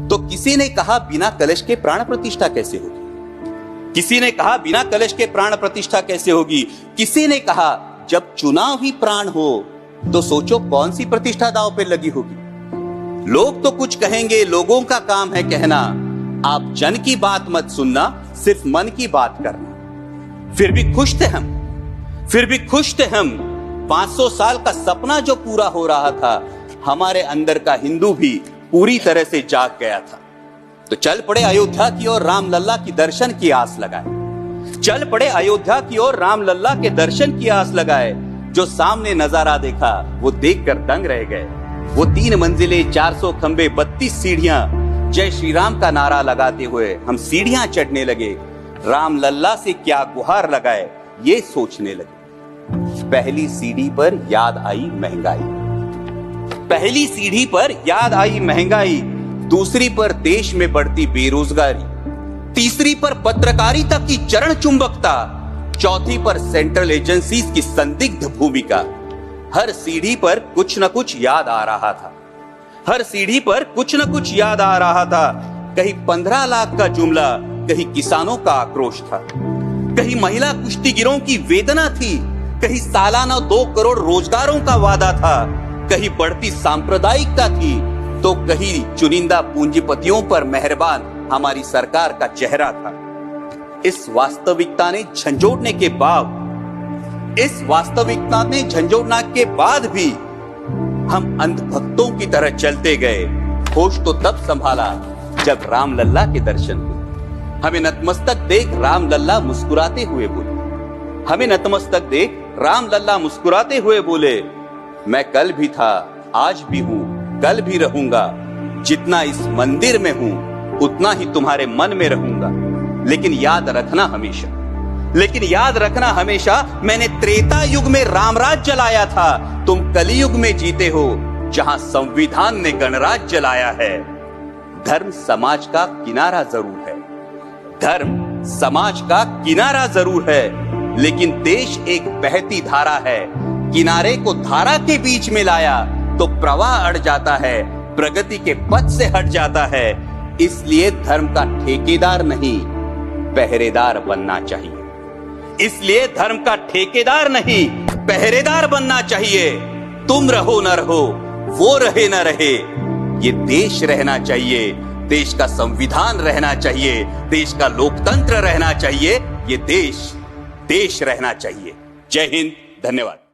तो किसी ने कहा बिना कलश के प्राण प्रतिष्ठा कैसे होगी, किसी ने कहा बिना कलश के प्राण प्रतिष्ठा कैसे होगी, किसी ने कहा जब चुनाव ही प्राण हो तो सोचो कौन सी प्रतिष्ठा दांव पे लगी होगी। लोग तो कुछ कहेंगे, लोगों का काम है कहना, आप जन की बात मत सुनना, सिर्फ मन की बात करना। फिर भी खुश थे हम, फिर भी खुश थे हम। 500 साल का सपना जो पूरा हो रहा था, हमारे अंदर का हिंदू भी पूरी तरह से जाग गया था। तो चल पड़े अयोध्या की ओर, राम लल्ला की दर्शन की आस लगाए। चल पड़े अयोध्या की ओर, राम लल्ला के दर्शन की आस लगाए। जो सामने नजारा देखा वो देखकर दंग रह गए। वो 3 मंजिले, 400 खंबे, 32 सीढ़ियां, जय श्री राम का नारा लगाते हुए हम सीढ़ियां चढ़ने लगे। राम लल्ला से क्या गुहार लगाए ये सोचने लगे। पहली सीढ़ी पर याद आई महंगाई, पहली सीढ़ी पर याद आई महंगाई, दूसरी पर देश में बढ़ती बेरोजगारी, तीसरी पर पत्रकारिता की चरण चुंबकता, चौथी पर सेंट्रल एजेंसीज की संदिग्ध भूमिका। हर सीढ़ी पर कुछ न कुछ याद आ रहा था, हर सीढ़ी पर कुछ न कुछ याद आ रहा था। कहीं 15 लाख का जुमला, कहीं किसानों का आक्रोश था, कहीं महिला कुश्तीगिरों की वेदना थी, कहीं सालाना 2 करोड़ रोजगारों का वादा था, कहीं बढ़ती सांप्रदायिकता थी, तो कहीं चुनिंदा पूंजीपतियों पर मेहरबान हमारी सरकार का चेहरा था। इस वास्तविकता ने झंझोड़ने के बाद, इस वास्तविकता ने झंझोड़ने के बाद भी हम अंधभक्तों की तरह चलते गए। होश तो तब संभाला जब राम लल्ला के दर्शन हुए। हमें नतमस्तक देख राम लल्ला मुस्कुराते हुए बोले, हमें नतमस्तक देख राम लल्ला मुस्कुराते हुए बोले, मैं कल भी था, आज भी हूं, कल भी रहूंगा। जितना इस मंदिर में हूं उतना ही तुम्हारे मन में रहूंगा। लेकिन याद रखना हमेशा, लेकिन याद रखना हमेशा, मैंने त्रेता युग में रामराज जलाया था, तुम कलयुग में जीते हो जहां संविधान ने गणराज जलाया है। धर्म समाज का किनारा जरूर है, धर्म समाज का किनारा जरूर है, लेकिन देश एक बहती धारा है। किनारे को धारा के बीच में लाया तो प्रवाह अड़ जाता है, प्रगति के पथ से हट जाता है। इसलिए धर्म का ठेकेदार नहीं, पहरेदार बनना चाहिए। इसलिए धर्म का ठेकेदार नहीं, पहरेदार बनना चाहिए। तुम रहो न रहो, वो रहे न रहे, ये देश रहना चाहिए, देश का संविधान रहना चाहिए, देश का लोकतंत्र रहना चाहिए, ये देश रहना चाहिए। जय हिंद, धन्यवाद।